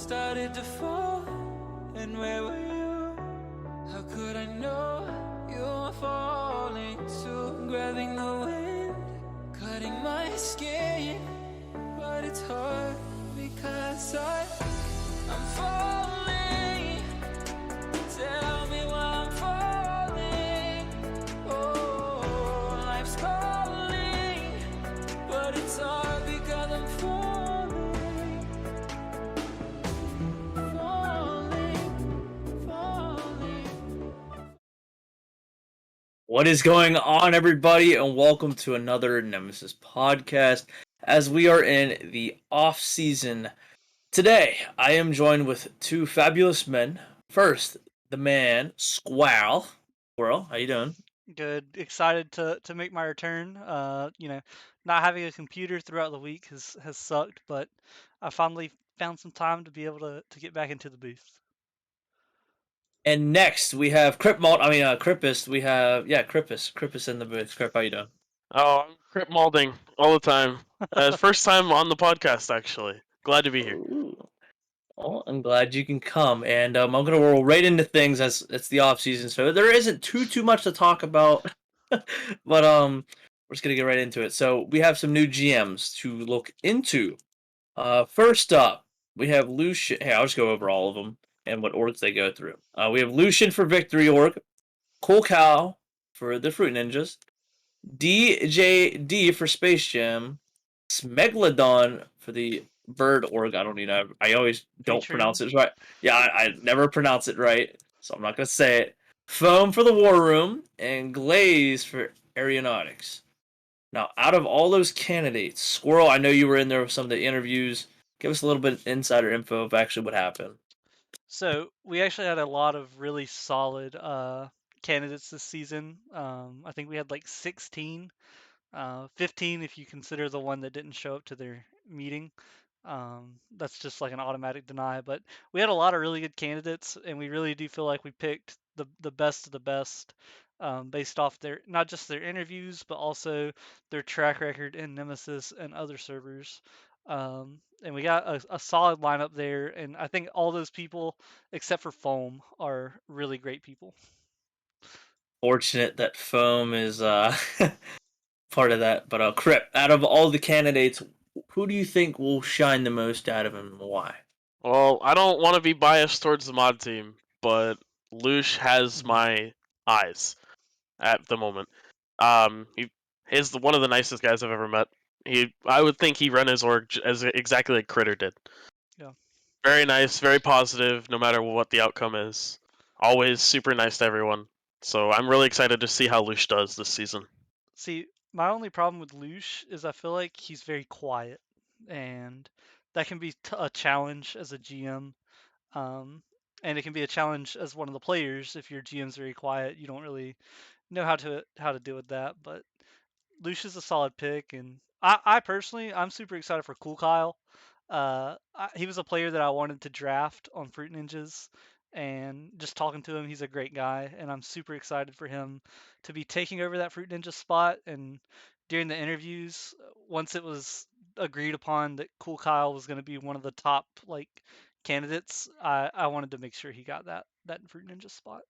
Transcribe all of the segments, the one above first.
started to fall, and where were you? How could I know you were falling too? Grabbing the wind, cutting my skin, but it's hard because I'm falling. Tell me why I'm falling. Oh, life's calling, but it's hard because I'm falling. What is going on, everybody, and welcome to another Nemesis podcast as we are in the off season. Today, I am joined with two fabulous men. First, the man, Squirrel. Squirrel, how you doing? Good. Excited to make my return. Not having a computer throughout the week has sucked, but I finally found some time to be able to get back into the booth. And next, we have Krypus. We have, Krypus. Krypus in the booth. Kryp, how you doing? Oh, I'm Kryp molding all the time. First time on the podcast, actually. Glad to be here. Ooh. Well, I'm glad you can come, and I'm gonna roll right into things as it's the off season, so there isn't too much to talk about. But we're just gonna get right into it. So we have some new GMs to look into. First up, we have Lucian. Hey, I'll just go over all of them and what orgs they go through. We have Lucian for Victory Org, Cool Cow for the Fruit Ninjas, DJD for Space Jam, Smegalodon for the Bird Org. I don't even know. I always don't pronounce it right. Yeah, I never pronounce it right, so I'm not gonna say it. Foam for the War Room, and Glaze for Aeronautics. Now, out of all those candidates, Squirrel, I know you were in there with some of the interviews. Give us a little bit of insider info of actually what happened. So we actually had a lot of really solid candidates this season. I think we had like 16, 15 if you consider the one that didn't show up to their meeting. That's just like an automatic deny. But we had a lot of really good candidates, and we really do feel like we picked the best of the best, based off their not just their interviews, but also their track record in Nemesis and other servers. And we got a solid lineup there, and I think all those people, except for Foam, are really great people. Fortunate that Foam is part of that. But Kryp, out of all the candidates, who do you think will shine the most out of him and why? Well, I don't want to be biased towards the mod team, but Lush has my eyes at the moment. He's one of the nicest guys I've ever met. I would think he ran his org as exactly like Critter did. Yeah. Very nice, very positive, no matter what the outcome is. Always super nice to everyone. So I'm really excited to see how Lush does this season. See, my only problem with Lush is I feel like he's very quiet, and that can be a challenge as a GM. Um, and it can be a challenge as one of the players if your GM's very quiet. You don't really know how to deal with that. But Lush is a solid pick, and I personally I'm super excited for Cool Kyle. He was a player that I wanted to draft on Fruit Ninjas, and just talking to him, he's a great guy, and I'm super excited for him to be taking over that Fruit Ninja spot. And during the interviews, once it was agreed upon that Cool Kyle was going to be one of the top like candidates, I wanted to make sure he got that Fruit Ninja spot.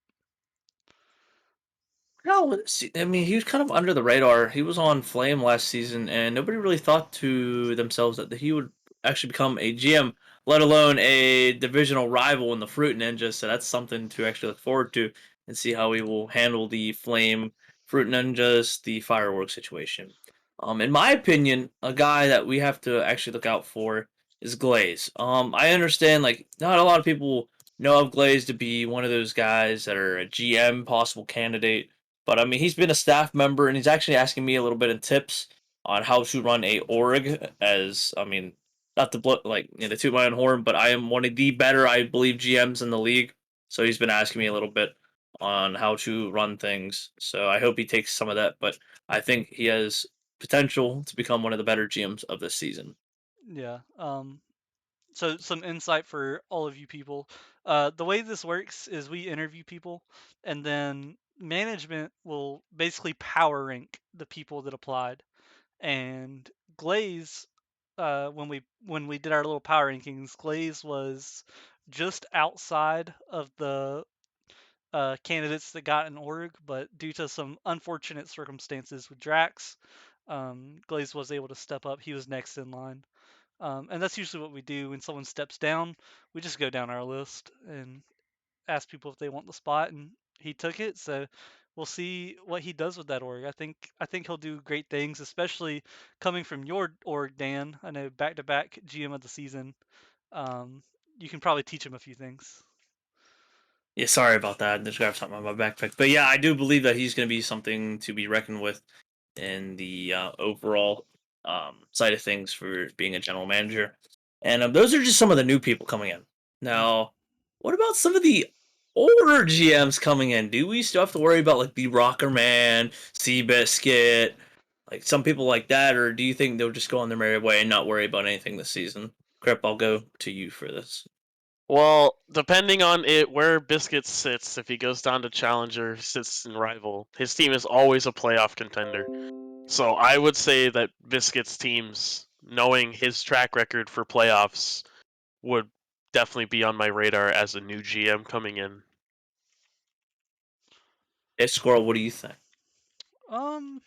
No, I mean, he was kind of under the radar. He was on Flame last season, and nobody really thought to themselves that he would actually become a GM, let alone a divisional rival in the Fruit Ninja. So that's something to actually look forward to and see how he will handle the Flame Fruit Ninjas, the fireworks situation. In my opinion, a guy that we have to actually look out for is Glaze. I understand like not a lot of people know of Glaze to be one of those guys that are a GM possible candidate, but I mean, he's been a staff member, and he's actually asking me a little bit of tips on how to run a org. As I mean, not to to toot my own horn, but I am one of the better, I believe, GMs in the league. So he's been asking me a little bit on how to run things. So I hope he takes some of that. But I think he has potential to become one of the better GMs of this season. Yeah. So some insight for all of you people. The way this works is we interview people, and then management will basically power rank the people that applied. And Glaze when we did our little power rankings, Glaze was just outside of the candidates that got an org, but due to some unfortunate circumstances with Drax, Glaze was able to step up. He was next in line. And that's usually what we do when someone steps down. We just go down our list and ask people if they want the spot, and he took it. So we'll see what he does with that org. I think he'll do great things, especially coming from your org, Dan. I know back-to-back GM of the season. Um, you can probably teach him a few things. Yeah, sorry about that. Just grabbed something on my backpack. But yeah, I do believe that he's going to be something to be reckoned with in the overall side of things for being a general manager. And those are just some of the new people coming in. Now, what about some of the older GMs coming in? Do we still have to worry about like the Rocker Man, Seabiscuit, like some people like that, or do you think they'll just go on their merry way and not worry about anything this season? Kryp, I'll go to you for this. Well, depending on it where Biscuit sits, if he goes down to Challenger, sits in Rival, his team is always a playoff contender. So I would say that Biscuit's teams, knowing his track record for playoffs, would definitely be on my radar as a new GM coming in. Hey, Squirrel, what do you think? Um,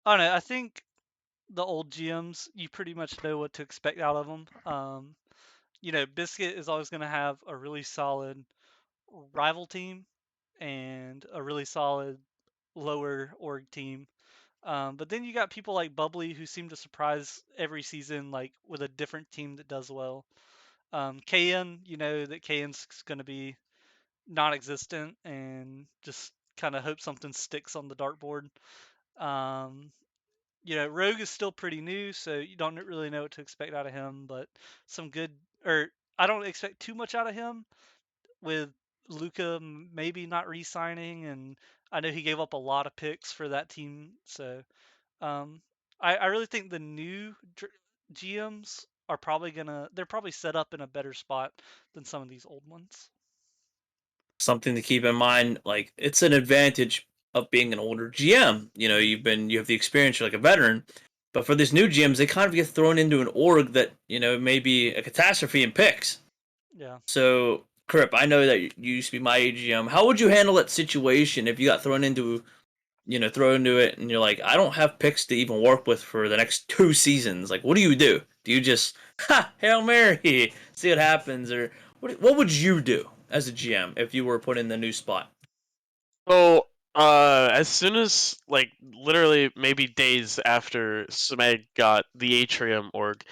I don't know. I think the old GMs, you pretty much know what to expect out of them. Biscuit is always going to have a really solid rival team and a really solid lower org team. But then you got people like Bubbly who seem to surprise every season, like with a different team that does well. KN, you know that KN's going to be non-existent and just kind of hope something sticks on the dartboard. Um, Rogue is still pretty new, so you don't really know what to expect out of him. But some good, or I don't expect too much out of him with Luca maybe not re-signing, and I know he gave up a lot of picks for that team. So I really think the new GMs are they're probably set up in a better spot than some of these old ones. Something to keep in mind, like it's an advantage of being an older GM. You have the experience, you're like a veteran. But for these new GMs, they kind of get thrown into an org that, may be a catastrophe in picks. Yeah. So, Kryp, I know that you used to be my AGM. How would you handle that situation if you got thrown into it and you're like, I don't have picks to even work with for the next 2 seasons? Like, what do you do? Do you just, Hail Mary, see what happens? Or what would you do as a GM if you were put in the new spot? So, as soon as, like, literally maybe days after Smeg got the Atrium org,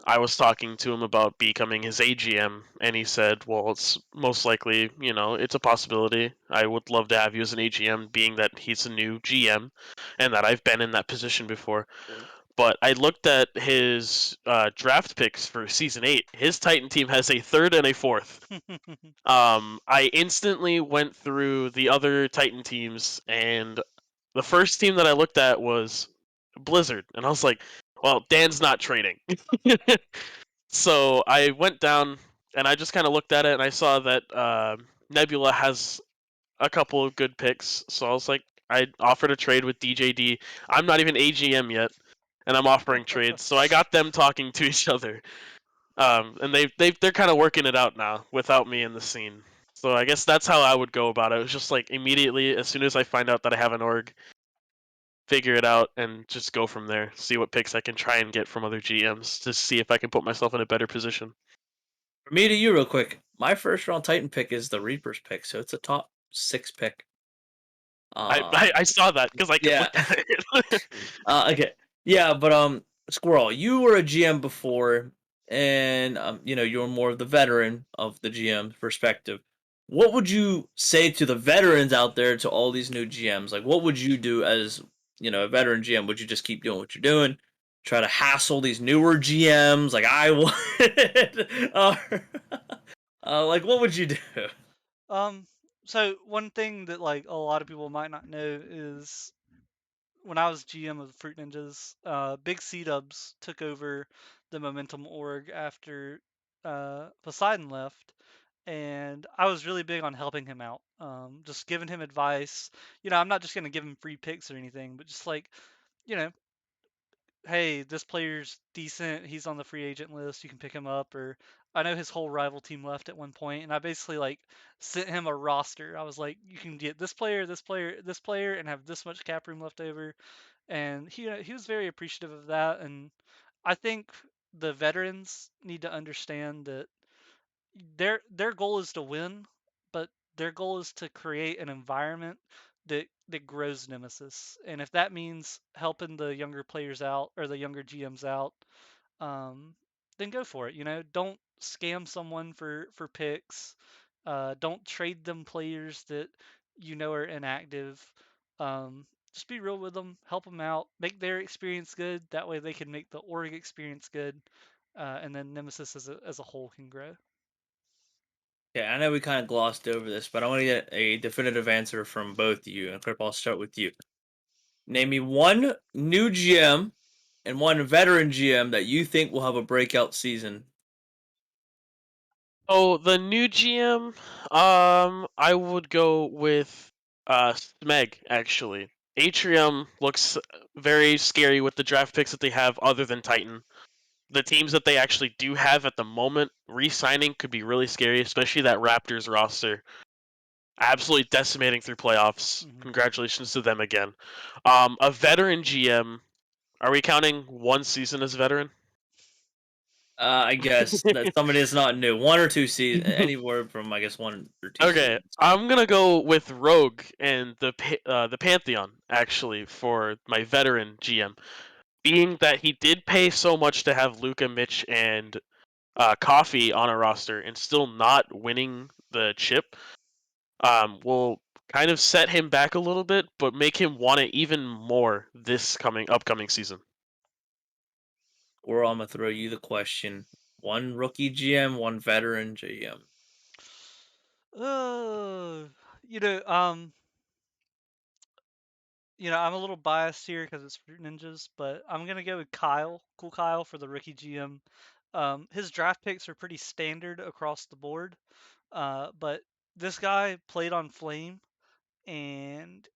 I was talking to him about becoming his AGM, and he said, well, it's most likely, it's a possibility. I would love to have you as an AGM, being that he's a new GM, and that I've been in that position before. But I looked at his draft picks for Season 8. His Titan team has a third and a fourth. I instantly went through the other Titan teams, and the first team that I looked at was Blizzard, and I was like, "Well, Dan's not trading." So I went down and I just kind of looked at it, and I saw that Nebula has a couple of good picks. So I was like, I offered a trade with DJD. I'm not even AGM yet, and I'm offering trades. So I got them talking to each other. And they're kind of working it out now without me in the scene. So I guess that's how I would go about it. It was just like immediately, as soon as I find out that I have an org, figure it out and just go from there. See what picks I can try and get from other GMs to see if I can put myself in a better position. For me to you, real quick, my first round Titan pick is the Reaper's pick, so it's a top 6 pick. I saw that because I could Yeah. look at it. Okay. Yeah, but Squirrel, you were a GM before, and you're more of the veteran of the GM perspective. What would you say to the veterans out there, to all these new GMs? Like, what would you do as a veteran GM? Would you just keep doing what you're doing? Try to hassle these newer GMs like I would? Like, what would you do? So one thing that like a lot of people might not know is when I was GM of the Fruit Ninjas, Big C Dubs took over the Momentum org after Poseidon left, and I was really big on helping him out, just giving him advice. I'm not just gonna give him free picks or anything, but just like, you know, hey, this player's decent. He's on the free agent list. You can pick him up. Or I know his whole rival team left at one point, and I basically like sent him a roster. I was like, you can get this player, this player, this player, and have this much cap room left over. And he was very appreciative of that. And I think the veterans need to understand that their goal is to win, but their goal is to create an environment that grows Nemesis. And if that means helping the younger players out or the younger GMs out, um, then go for it. Don't scam someone for picks. Don't trade them players that are inactive. Just be real with them, help them out, make their experience good. That way they can make the org experience good, and then Nemesis as a whole can grow. Yeah, I know we kind of glossed over this, but I want to get a definitive answer from both of you. And Kryp, I'll start with you. Name me one new GM and one veteran GM that you think will have a breakout season. Oh, the new GM, I would go with Smeg actually. Atrium looks very scary with the draft picks that they have other than Titan. The teams that they actually do have at the moment, re-signing could be really scary, especially that Raptors roster. Absolutely decimating through playoffs. Mhm. Congratulations to them again. A veteran GM, are we counting one season as veteran? I guess that somebody is not new. One or two seasons, anywhere from I guess 1 or 2 Okay, seasons. I'm gonna go with Rogue and the Pantheon actually for my veteran GM, being that he did pay so much to have Luka, Mitch, and Coffee on a roster and still not winning the chip. Will kind of set him back a little bit, but make him want it even more this upcoming season. Or I'm gonna throw you the question: one rookie GM, one veteran GM. Uh, you know, um, I'm a little biased here because it's Fruit Ninjas, but I'm gonna go with Kyle, Cool Kyle, for the rookie GM. His draft picks are pretty standard across the board, but this guy played on Flame, and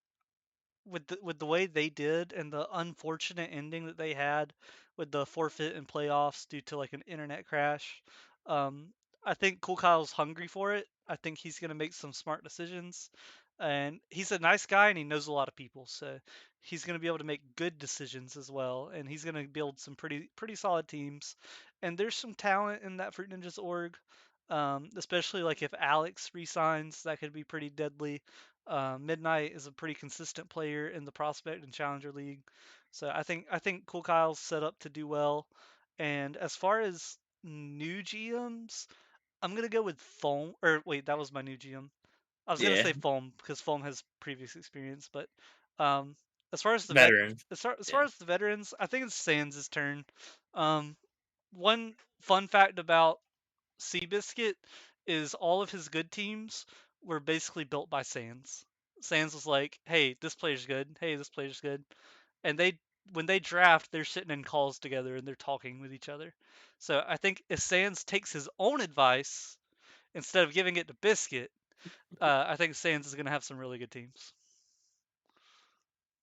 with the way they did and the unfortunate ending that they had with the forfeit in playoffs due to like an internet crash, um, I think Cool Kyle's hungry for it. I think he's gonna make some smart decisions, and he's a nice guy and he knows a lot of people, so he's gonna be able to make good decisions as well. And he's gonna build some pretty solid teams. And there's some talent in that Fruit Ninjas org. Especially like if Alex resigns, that could be pretty deadly. Midnight is a pretty consistent player in the Prospect and Challenger League, so I think Cool Kyle's set up to do well. And as far as new GMs, I'm gonna go with Foam. Or wait, that was my new GM. I was gonna Yeah, say Foam because Foam has previous experience, but um, as far as the vet, veteran. as far Yeah. as the veterans, I think it's Sans' turn. Um, One fun fact about Seabiscuit is all of his good teams were basically built by Sans. Sans was like, "Hey, this player's good. Hey, this player's good," and when they draft, they're sitting in calls together and they're talking with each other. So I think if Sans takes his own advice instead of giving it to Biscuit, I think Sans is going to have some really good teams.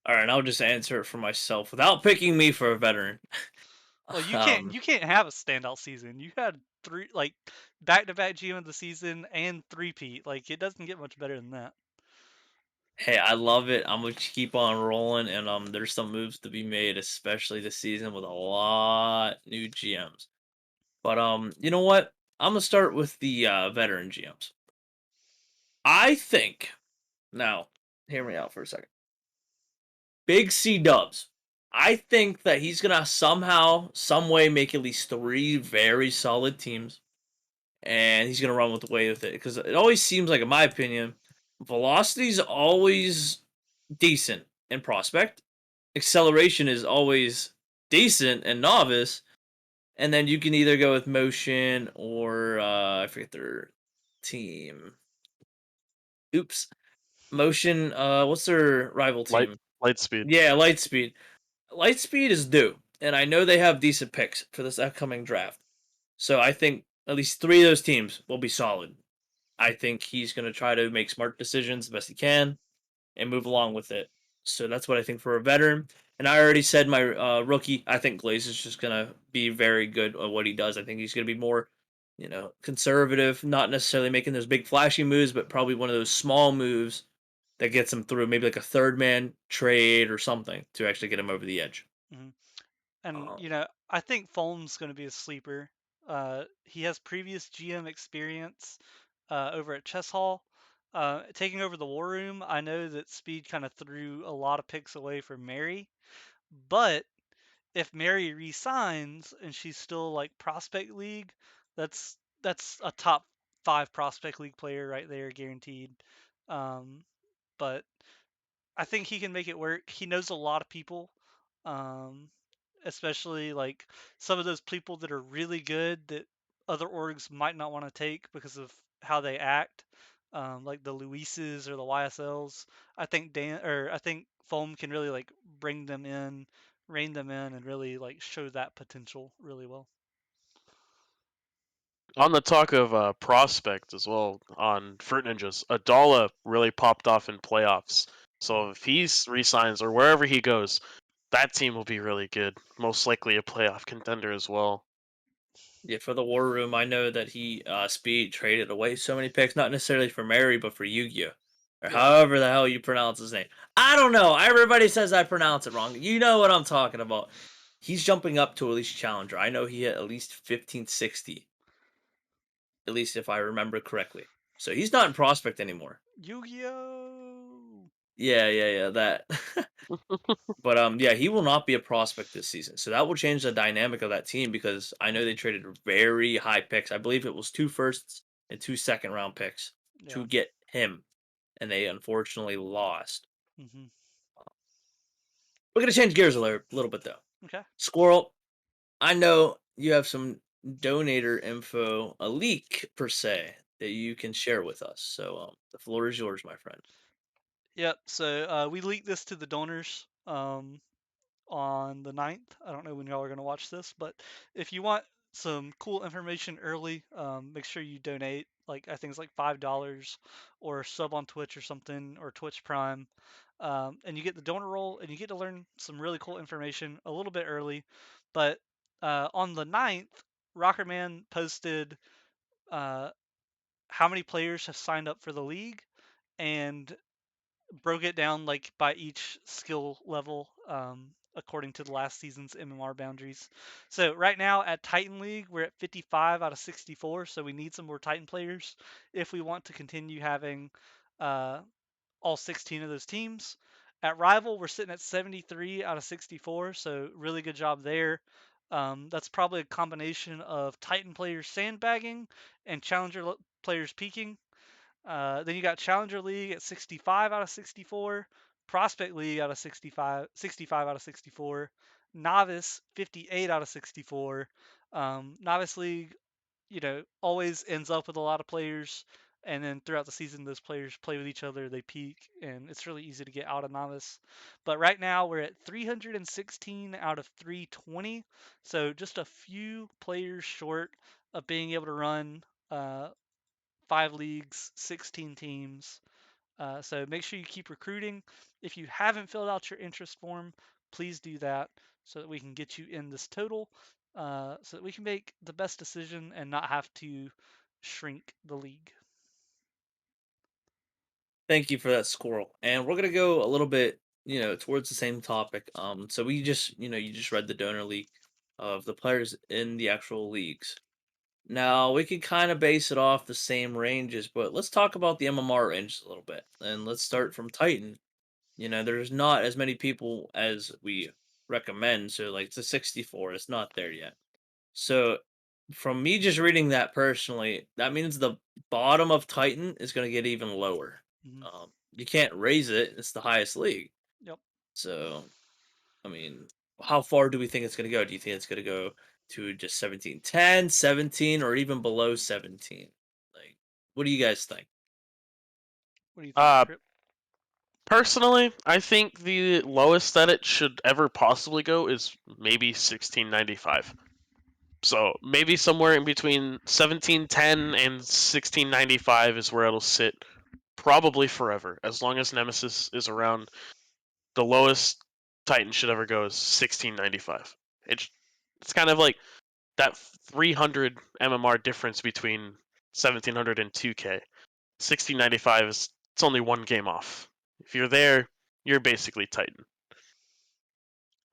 All right, I'll just answer it for myself without picking me for a veteran. Well, you can't um, you can't have a standout season. You had three like back-to-back GM of the season and three-peat. Like it doesn't get much better than that. hey, I love it. I'm gonna keep on rolling, and there's some moves to be made, especially this season with a lot new GMs. But you know what? I'm gonna start with the veteran GMs. I think now, hear me out for a second. Big C Dubs. I think that he's gonna somehow, some way, make at least three very solid teams, and he's gonna run with the way with it. Because it always seems like, in my opinion, velocity's always decent in prospect. Acceleration is always decent in novice, and then you can either go with motion or I forget their team. Oops, motion. What's their rival Light team? Lightspeed. Yeah, Lightspeed. Lightspeed is due, and I know they have decent picks for this upcoming draft. So I think at least three of those teams will be solid. I think he's going to try to make smart decisions the best he can and move along with it. So that's what I think for a veteran. And I already said my rookie. I think Glaze is just gonna be very good at what he does. I think he's gonna be more, conservative, not necessarily making those big flashy moves, but probably one of those small moves that gets him through, maybe like a third man trade or something to actually get him over the edge. Mhm. And Uh, I think Foam's going to be a sleeper. He has previous GM experience over at Chess Hall. Taking over the War Room, I know that Speed kind of threw a lot of picks away for Mary, but if Mary resigns and she's still like Prospect League, that's a top 5 Prospect League player right there, guaranteed. Um, but I think he can make it work. He knows a lot of people, um, especially like some of those people that are really good that other orgs might not want to take because of how they act, like the Luises or the YSLs. I think Foam can really like bring them in, rein them in, and really like show that potential really well. On the talk of prospect as well, on Fruit Ninjas, Adala really popped off in playoffs. So if he resigns or wherever he goes, that team will be really good. Most likely a playoff contender as well. yeah, for the War Room, I know that he Speed traded away so many picks, not necessarily for Mary, but for Yu-Gi-Oh, or Yeah. however the hell you pronounce his name. I don't know. Everybody says I pronounce it wrong. You know what I'm talking about. He's jumping up to at least challenger. I know he had at least 1560, at least if I remember correctly. So he's not in prospect anymore. Yu-Gi-Oh! Yeah, that. But yeah, he will not be a prospect this season. So that will change the dynamic of that team because I know they traded very high picks. I believe it was 2 firsts and 2 second round picks Yeah. to get him, and they unfortunately lost. Hmm. We're gonna change gears a little bit though. Okay. Squirrel, I know you have some donator info, a leak per se, that you can share with us. So the floor is yours, my friend. Yep. So we leaked this to the donors on the 9th. I don't know when y'all are going to watch this, but if you want some cool information early, make sure you donate. Like I think it's like $5 or sub on Twitch or something or Twitch Prime, and you get the donor roll and you get to learn some really cool information a little bit early. But on the 9th, Rockerman posted uh, how many players have signed up for the league and broke it down like by each skill level according to the last season's MMR boundaries. So right now at Titan League, we're at 55 out of 64. So we need some more Titan players if we want to continue having uh, all 16 of those teams. At Rival, we're sitting at 73 out of 64. So really good job there. That's probably a combination of Titan players sandbagging and Challenger players peaking. Then you got Challenger League at 65 out of 64, Prospect League out of 65 out of 64, Novice 58 out of 64. Novice League, always ends up with a lot of players, and then throughout the season, those players play with each other, they peak, and it's really easy to get out of Novice. But right now, we're at 316 out of 320, so just a few players short of being able to run 5 leagues, 16 teams. So make sure you keep recruiting. If you haven't filled out your interest form, please do that so that we can get you in this total, so that we can make the best decision and not have to shrink the league. Thank you for that, Squirrel. And we're gonna go a little bit, towards the same topic. So we just, you just read the donor league of the players in the actual leagues. Now we could kind of base it off the same ranges, but let's talk about the MMR ranges a little bit. And let's start from Titan. There's not as many people as we recommend. So like it's a 64, it's not there yet. So from me just reading that personally, that means the bottom of Titan is going to get even lower. Mm-hmm. You can't raise it; it's the highest league. Yep. So, I mean, how far do we think it's going to go? Do you think it's going to go to just 17, 10, 17, or even below 17? Like, what do you guys think? What do you think, Uh, Kryp? Personally, I think the lowest that it should ever possibly go is maybe 1695. So maybe somewhere in between 1710 and 1695 is where it'll sit, probably forever, as long as Nemesis is around. the lowest Titan should ever go is 1695. It's kind of like that 300 MMR difference between 1700 and 2K. 1695 is it's only one game off. If you're there, you're basically Titan.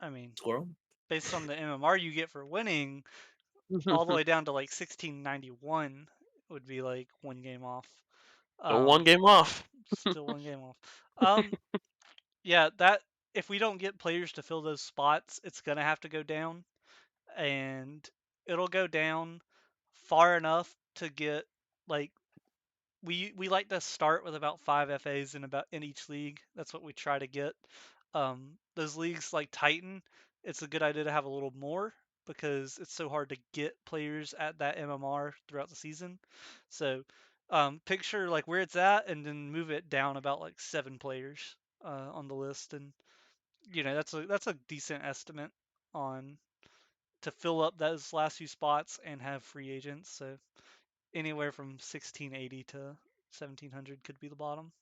I mean, Squirrel. based on the MMR you get for winning, all the way down to like 1691 would be like one game off. So one game off. Still one game off. Yeah, that if we don't get players to fill those spots, it's gonna have to go down, and it'll go down far enough to get like we like to start with about 5 FAs in each league. That's what we try to get. Those leagues like Titan, it's a good idea to have a little more because it's so hard to get players at that MMR throughout the season. So picture like where it's at and then move it down about like 7 players on the list, and that's a decent estimate on to fill up those last few spots and have free agents. So anywhere from 1680 to 1700 could be the bottom.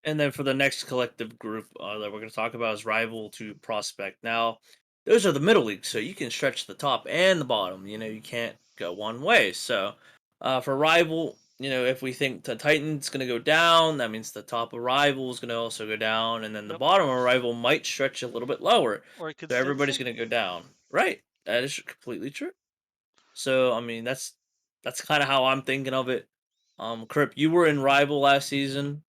And then for the next collective group that we're going to talk about is rival to prospect. Now, those are the middle leagues, so you can stretch the top and the bottom. You can't go one way. So for rival, if we think the Titan's going to go down, that means the top of rival is going to also go down, and then the Yep. bottom of rival might stretch a little bit lower. Or it could So stay the everybody's same. going to go down. Right. That is completely true. So I mean, that's kind of how I'm thinking of it. Kryp, you were in rival last season.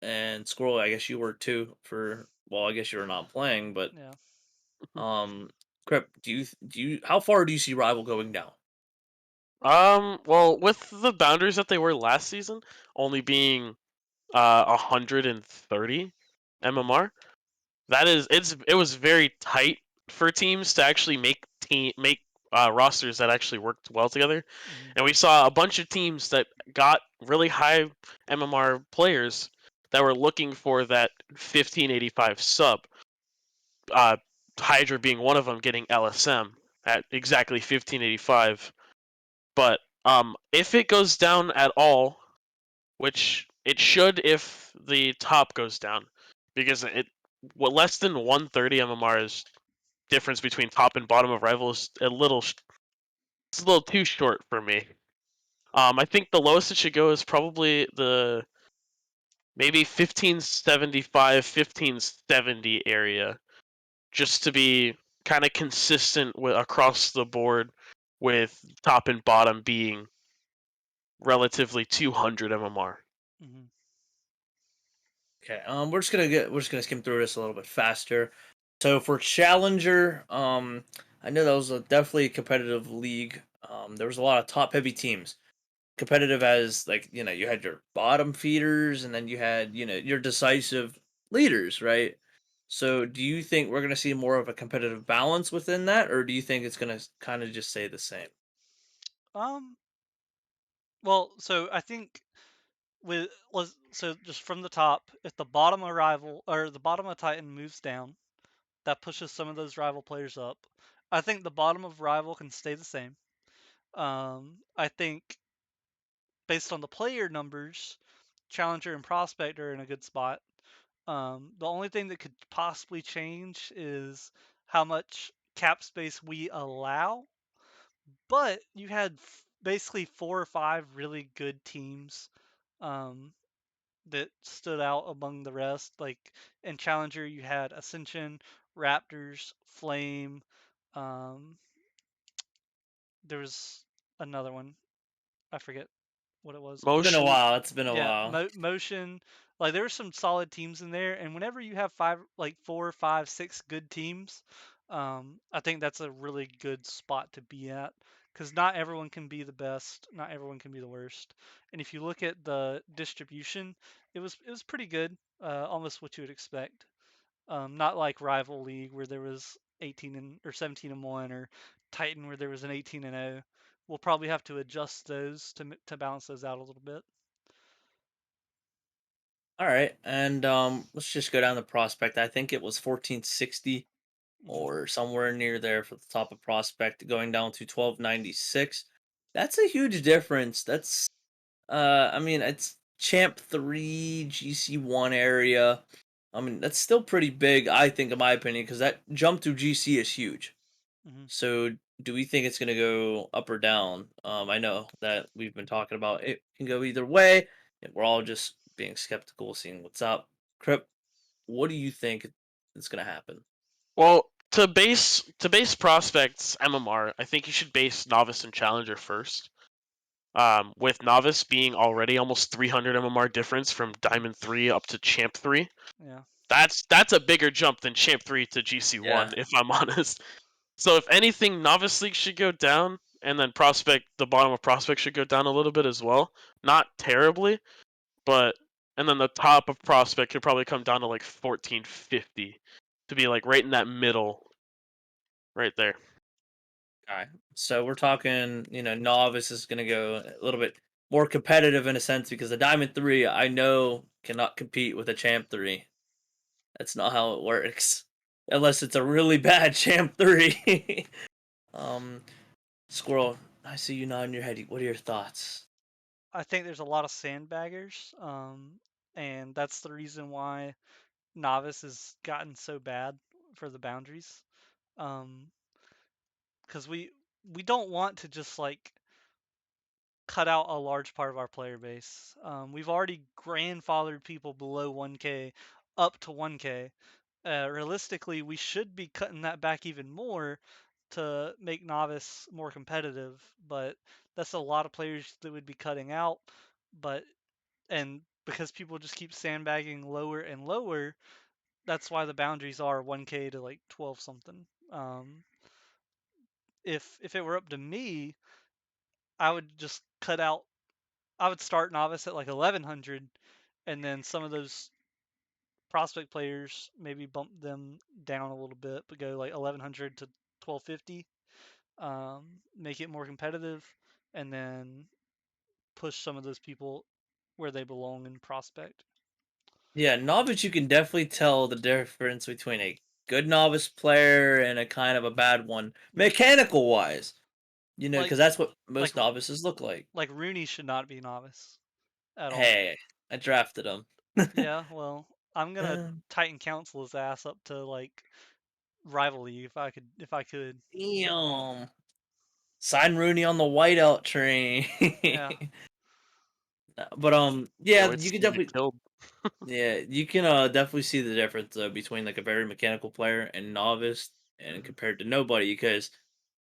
And Squirrel, I guess you were too I guess you were not playing, but Yeah. Kryp, how far do you see Rival going down? Well, with the boundaries that they were last season, only being 130 MMR, it was very tight for teams to actually make rosters that actually worked well together. Mhm. And we saw a bunch of teams that got really high MMR players that were looking for that 1585 sub. Uh, Hydra being one of them, getting LSM at exactly 1585. But if it goes down at all, which it should if the top goes down, because less than 130 MMR is difference between top and bottom of rival is it's a little too short for me. I think the lowest it should go is probably the maybe 1575, 1570 area, just to be kind of consistent with across the board, with top and bottom being relatively 200 MMR. Mhm. Okay, we're just gonna skim through this a little bit faster. So for Challenger, I know that was definitely a competitive league. There was a lot of top heavy teams. Competitive as like you had your bottom feeders, and then you had your decisive leaders, right? So do you think we're gonna see more of a competitive balance within that, or do you think it's gonna kind of just stay the same? Um. Well, so I think so just from the top, if the bottom of rival or the bottom of Titan moves down, that pushes some of those rival players up. I think the bottom of rival can stay the same. I think based on the player numbers, Challenger and Prospect are in a good spot. The only thing that could possibly change is how much cap space we allow. But you had basically 4 or 5 really good teams um, that stood out among the rest. Like in Challenger, you had Ascension, Raptors, Flame. Um, there was another one. I forget what it was. It's been a Motion. while. It's been a Yeah, while. Motion. Like there were some solid teams in there, and whenever you have 4, 5, 6 good teams, I think that's a really good spot to be at because not everyone can be the best, not everyone can be the worst. And if you look at the distribution, it was pretty good, almost what you would expect. Not like Rival League where there was 18 and or 17-1, or Titan where there was an 18-0. We'll probably have to adjust those to balance those out a little bit. All right, and let's just go down the prospect. I think it was 1460 Mhm. or somewhere near there for the top of prospect, going down to 1296. That's a huge difference. That's I mean, it's Champ 3, GC1 area. I mean, that's still pretty big, I think, in my opinion, because that jump to GC is huge. Hmm. So, do we think it's going to go up or down? I know that we've been talking about it can go either way. And we're all just being skeptical, seeing what's up. Kryp, what do you think is going to happen? Well, to base prospects MMR, I think you should base novice and challenger first. With novice being already almost 300 MMR difference from Diamond 3 up to Champ 3. Yeah. That's a bigger jump than Champ 3 to GC 1, Yeah. if I'm honest. So if anything, novice league should go down, and then prospect, the bottom of prospect should go down a little bit as well. Not terribly, but and then the top of prospect could probably come down to like 1450 to be like right in that middle, right there. All right. So we're talking, novice is going to go a little bit more competitive in a sense because the Diamond 3, I know, cannot compete with a Champ 3. That's not how it works. Unless it's a really bad Champ 3. um, Squirrel, I see you nodding your head. What are your thoughts? I think there's a lot of sandbaggers, and that's the reason why novice has gotten so bad for the boundaries. Because we don't want to just like cut out a large part of our player base. We've already grandfathered people below 1K up to 1K. Realistically, we should be cutting that back even more to make novice more competitive, but that's a lot of players that would be cutting out. But and because people just keep sandbagging lower and lower, that's why the boundaries are 1K to like 12 something. If it were up to me, I would just cut out. I would start novice at like 1100, and then some of those prospect players maybe bump them down a little bit, but go like 1100 to 1250. Make it more competitive, and then push some of those people where they belong in prospect. Yeah, novice, you can definitely tell the difference between a good novice player and a kind of a bad one, Yeah, mechanical wise. like Because that's what like most novices look like. like Rooney should not be novice at all. Hey, I drafted him. Yeah, well, I'm gonna Titan Council his ass up to like rival league if I could. Damn. Sign Rooney on the whiteout train. Yeah. But Can't yeah, wait to you see can you get definitely killed. yeah, you can definitely see the difference between like a very mechanical player and novice and Mhm. compared to nobody because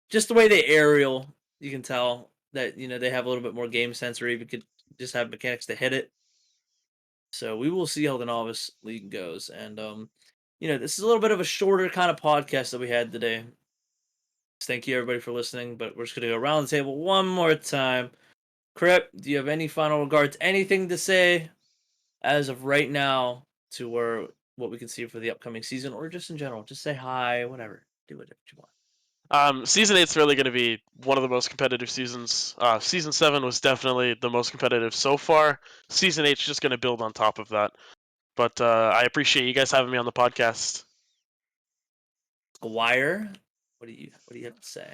just the way they aerial, you can tell that they have a little bit more game sense or even could just have mechanics to hit it. So we will see how the novice league goes. And this is a little bit of a shorter kind of podcast that we had today. Thank you everybody for listening, but we're just gonna go around the table one more time. Kryp, do you have any final regards? Anything to say as of right now to what we can see for the upcoming season, or just in general? Just say hi, whatever. Do whatever you want. Season 8's really going to be one of the most competitive seasons. Season 7 was definitely the most competitive so far. Season 8's just going to build on top of that. But I appreciate you guys having me on the podcast. Squire, what do you have to say?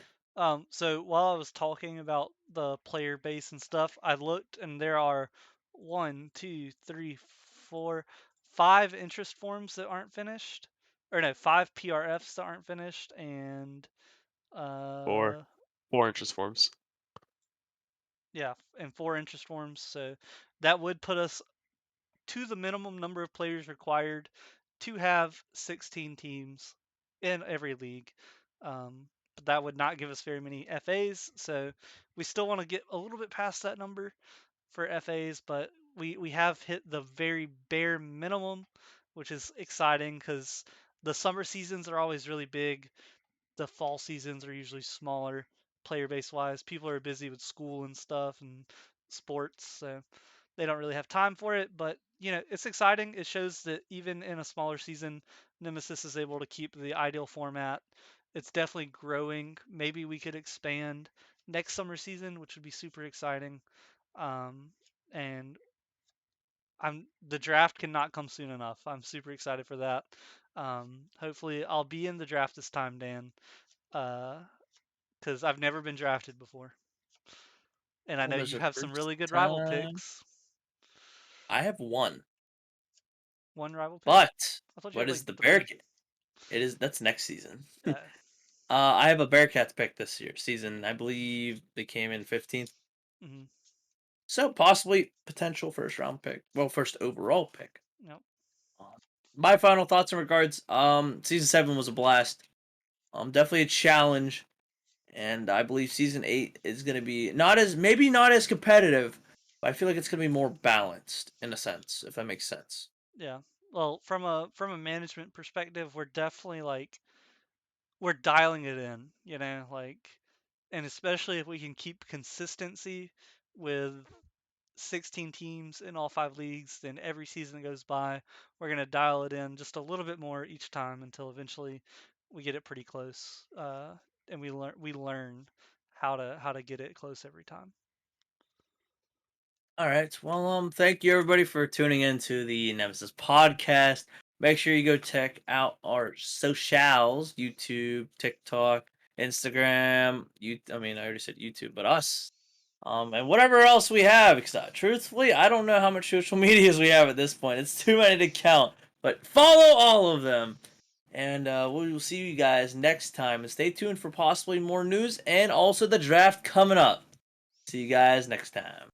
So while I was talking about the player base and stuff, I looked and there are one, two, three, four, five interest forms that aren't finished, or no, five PRFs that aren't finished, and Four, uh, 4 interest forms. yeah, and four interest forms. So that would put us to the minimum number of players required to have 16 teams in every league. But that would not give us very many FAs, so we still want to get a little bit past that number for FAs, but we have hit the very bare minimum, which is exciting because the summer seasons are always really big. The fall seasons are usually smaller player base wise. People are busy with school and stuff and sports, so they don't really have time for it, but it's exciting. It shows that even in a smaller season, Nemesis is able to keep the ideal format. It's definitely growing. Maybe we could expand next summer season, which would be super exciting. And the draft cannot come soon enough. I'm super excited for that. Hopefully, I'll be in the draft this time, Dan, because I've never been drafted before, and I Well, know there's you your have some first really good rival time. picks. I have one. One rival pick. But I thought you what had is like the 3. Bearcat? That's next season. Uh, I have a Bearcats pick this year season. I believe they came in 15th. mhm. So possibly potential first round pick. Well, first overall pick. Yep. Um, my final thoughts in regards. Season 7 was a blast. Definitely a challenge, and I believe season 8 is going to be maybe not as competitive, but I feel like it's going to be more balanced in a sense, if that makes sense. Yeah. Well, from a management perspective, we're definitely like we're dialing it in, like, and especially if we can keep consistency with 16 teams in all 5 leagues, then every season that goes by, we're going to dial it in just a little bit more each time until eventually we get it pretty close. And we learn how to get it close every time. All right. Well, thank you everybody for tuning in to the Nemesis podcast. Make sure you go check out our socials: YouTube, TikTok, Instagram. I mean, I already said YouTube, but us. And whatever else we have. Because truthfully, I don't know how much social medias we have at this point. It's too many to count. But follow all of them. And we will see you guys next time. And stay tuned for possibly more news and also the draft coming up. See you guys next time.